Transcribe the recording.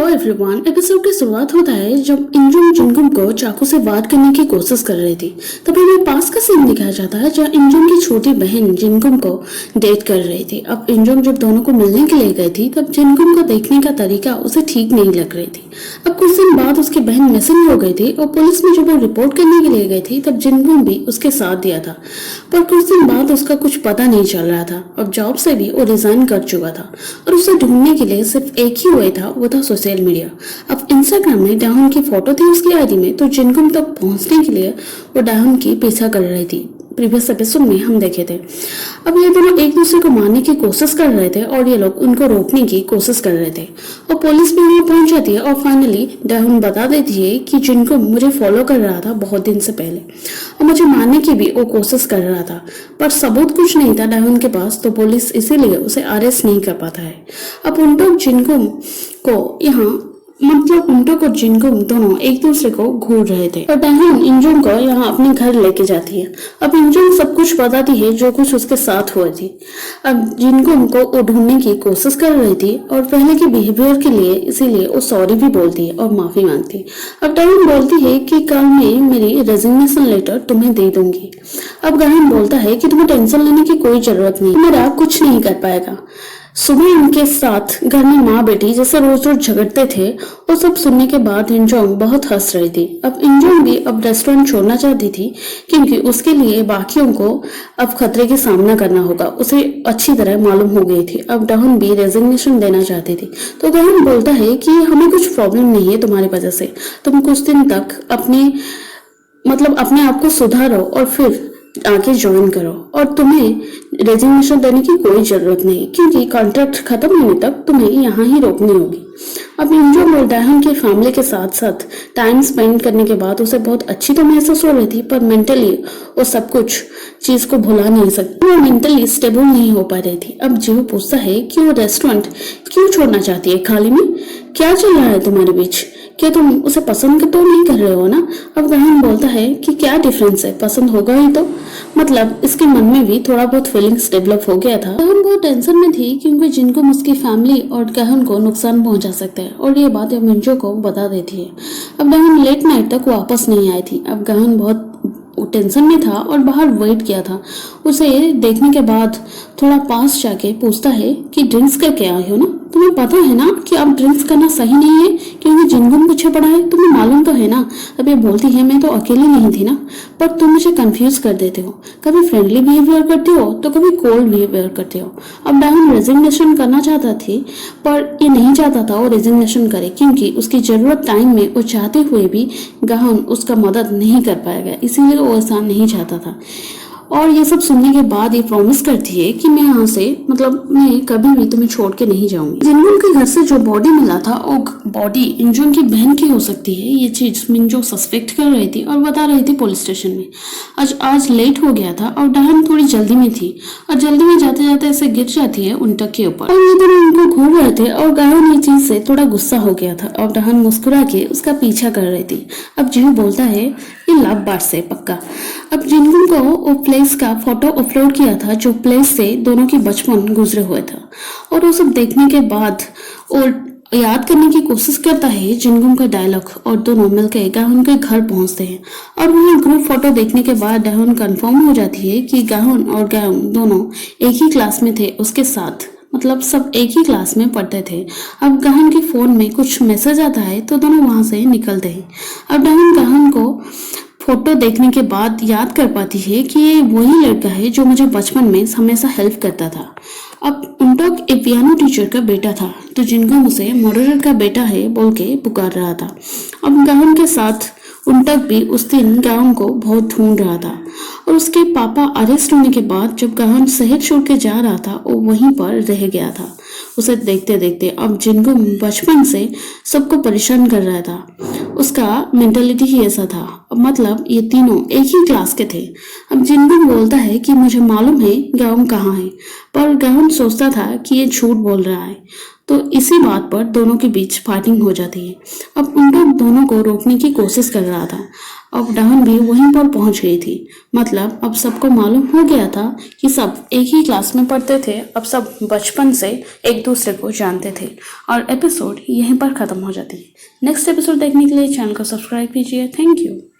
Everyone. Episode की शुरुआत होता है जब इंजुम जिनगुम को चाकू से वार करने की कोशिश कर रही थी। तब हमें पास का सीन दिखाया जाता है जहाँ इंजुम की छोटी बहन जिनगुम को डेट कर रही थी। अब इंजुम जब दोनों को मिलने के लिए गई थी तब जिनगुम को देखने का तरीका उसे ठीक नहीं लग रही थी। अब कुछ दिन बाद उसकी बहन मिसिंग हो गई थी और पुलिस में जब वो रिपोर्ट करने के लिए गई थी तब जिनगुम भी उसके साथ दिया था, पर कुछ दिन बाद उसका कुछ पता नहीं चल रहा था। अब जॉब से भी वो रिजाइन कर चुका था और उसे ढूंढने के लिए सिर्फ एक ही वे था, वो था सोशल मीडिया। अब इंस्टाग्राम में डाहुन की फोटो थी उसकी आईडी में, तो जिनगुम तक पहुंचने के लिए वो डाहुन की पीछा कर रही थी। प्रीवियस एपिसोड में हम देखे थे। अब ये दोनों एक दूसरे को मारने की कोशिश कर रहे थे और ये लोग उनको रोकने की कोशिश कर रहे थे और पुलिस भी वहां पहुंच जाती है और फाइनली डाहुन बता देती है कि जिनको मुझे फॉलो कर रहा था बहुत दिन से पहले और मुझे मारने की भी वो कोशिश कर रहा था, पर सबूत कुछ नहीं था डाहुन के पास, तो पुलिस इसीलिए उसे अरेस्ट नहीं कर पाता है। अब उन लोग जिनको को यहाँ उल्टो को जिनगुम दोनों एक दूसरे को घूर रहे थे और डाहुन इंजुम को यहाँ अपने घर लेके जाती है। अब इंजुम सब कुछ बताती है जो कुछ उसके साथ हुआ थी। अब जिनगुम को वो ढूंढने की कोशिश कर रही थी और पहले के बिहेवियर के लिए इसीलिए वो सॉरी भी बोलती है और माफी मांगती है। अब डाहुन बोलती है कि कल मैं मेरी रेजिग्नेशन लेटर तुम्हें दे दूंगी। अब डाहुन बोलता है कि तुम्हें टेंशन लेने की कोई जरूरत नहीं, मेरा कुछ नहीं कर पाएगा। सुबह इनके साथ घर में माँ बेटी जैसे रोज रोज झगड़ते थे और सब सुनने के बाद इंजोंग बहुत हंस रही थी। अब इंजोंग भी अब रेस्टोरेंट छोड़ना चाहती थी क्योंकि उसके लिए बाकियों को अब खतरे का सामना करना होगा, उसे अच्छी तरह मालूम हो गई थी। अब डाहुन भी रेजिग्नेशन देना चाहती थी, तो डाहुन बोलता है कि हमें कुछ प्रॉब्लम नहीं है तुम्हारी वजह से, तुम कुछ दिन तक अपने आप को सुधारो और फिर आगे ज्वाइन करो और तुम्हें रेजिग्नेशन देने की कोई जरूरत नहीं क्योंकि कॉन्ट्रैक्ट खत्म होने तक तुम्हें यहाँ ही रोकनी होगी। अब इंजुम और डाहुन के फैमिली के साथ साथ टाइम स्पेंड करने के बाद उसे बहुत अच्छी तो महसूस हो रही थी, पर मेंटली वो सब कुछ चीज को भुला नहीं सकती, वो मेंटली स्टेबल नहीं हो पा रही थी। अब जीव पूछता है कि वो रेस्टोरेंट क्यों छोड़ना चाहती है, खाली में क्या चल रहा है तुम्हारे बीच, क्या तुम उसे पसंद तो नहीं कर रहे हो ना। अब डाहुन बोलता है कि क्या डिफरेंस है, पसंद होगा ही तो, मतलब इसके मन में भी थोड़ा बहुत फीलिंग्स डेवलप हो गया था। डाहुन बहुत टेंशन में थी क्योंकि जिनको उसकी फैमिली और डाहुन को नुकसान पहुंचा सकता है और ये बात मिंजो को बता देती है। अब डाहुन लेट नाइट तक वापस नहीं आई थी। अब डाहुन बहुत टेंशन में था और बाहर वेट किया था। उसे देखने के बाद थोड़ा पास जाके पूछता है कि ड्रिंक्स करके आए हो ना, तुम्हें पता है ना कि अब ड्रिंक्स करना सही नहीं है क्योंकि जिनगुम पीछे पड़ा है, तुम्हें मालूम तो है ना। अब ये बोलती है मैं तो अकेली नहीं थी ना, पर तुम मुझे कंफ्यूज कर देते हो, कभी फ्रेंडली बिहेवियर करते हो तो कभी कोल्ड बिहेवियर करते हो। अब डाहुन रेजिग्नेशन करना चाहता थी पर ये नहीं चाहता था वो रेजिग्नेशन करे क्योंकि उसकी जरूरत टाइम में वो चाहते हुए भी डाहुन उसका मदद नहीं कर पाएगा, इसीलिए वो ऐसा नहीं चाहता था। और ये सब सुनने के बाद ये प्रॉमिस करती है कि मैं यहाँ से मैं कभी भी तुम्हें छोड़ के नहीं जाऊंगी। जिनगुम के घर से जो बॉडी मिला था वो बॉडी इंजुन की बहन की हो सकती है, ये चीज मिंजो सस्पेक्ट कर रही थी और बता रही थी पुलिस स्टेशन में। आज लेट हो गया था और डाहुन थोड़ी जल्दी में थी और जल्दी में जाते जाते ऐसे गिर जाती है उन के ऊपर और ये दोनों उनको घूर रहे थे और डाहुन ये चीज से थोड़ा गुस्सा हो गया था और डाहुन मुस्कुरा के उसका पीछा कर रही थी। अब जीव बोलता है ये लव बार से पक्का। अब जिनगुम को वो प्लेस का फोटो अपलोड किया था जो प्लेस से दोनों की बचपन गुजरे हुए था और वो सब देखने के बाद और याद करने की कोशिश करता है जिनगुम का डायलॉग और दोनों मिलकर डाहुन के घर पहुंचते हैं और वहाँ ग्रुप फोटो देखने के बाद डाहुन कंफर्म हो जाती है कि डाहुन और डाहुन दोनों एक ही क्लास में थे, उसके साथ सब एक ही क्लास में पढ़ते थे। अब डाहुन के फोन में कुछ मैसेज आता है तो दोनों वहां से निकलते हैं। अब डाहुन को फोटो देखने के बाद याद कर पाती है कि ये वही लड़का है जो मुझे बचपन में हमेशा हेल्प करता था। अब उनटॉक एक पियानो टीचर का बेटा था तो जिनगुम उसे मॉडरेटर का बेटा है बोल के पुकार रहा था। अब डाहुन के साथ उनटक भी उस दिन डाहुन को बहुत ढूंढ रहा था और उसके पापा अरेस्ट होने के बाद जब डाहुन शहर छोड़ के जा रहा था वो वहीं पर रह गया था उसे देखते देखते। अब जिनगुम बचपन से सबको परेशान कर रहा था, उसका मेंटालिटी ही ऐसा था, ये तीनों एक ही क्लास के थे। अब जिनगुम बोलता है कि मुझे मालूम है डाहुन कहाँ है, पर डाहुन सोचता था कि ये झूठ बोल रहा है, तो इसी बात पर दोनों के बीच फाइटिंग हो जाती है। अब उन दोनों को रोकने की कोशिश कर रहा था। अब डहन भी वहीं पर पहुंच गई थी। मतलब अब सबको मालूम हो गया था कि सब एक ही क्लास में पढ़ते थे, अब सब बचपन से एक दूसरे को जानते थे। और एपिसोड यहीं पर ख़त्म हो जाती है। नेक्स्ट एपिसोड देखने के लिए चैनल को सब्सक्राइब कीजिए। Thank you.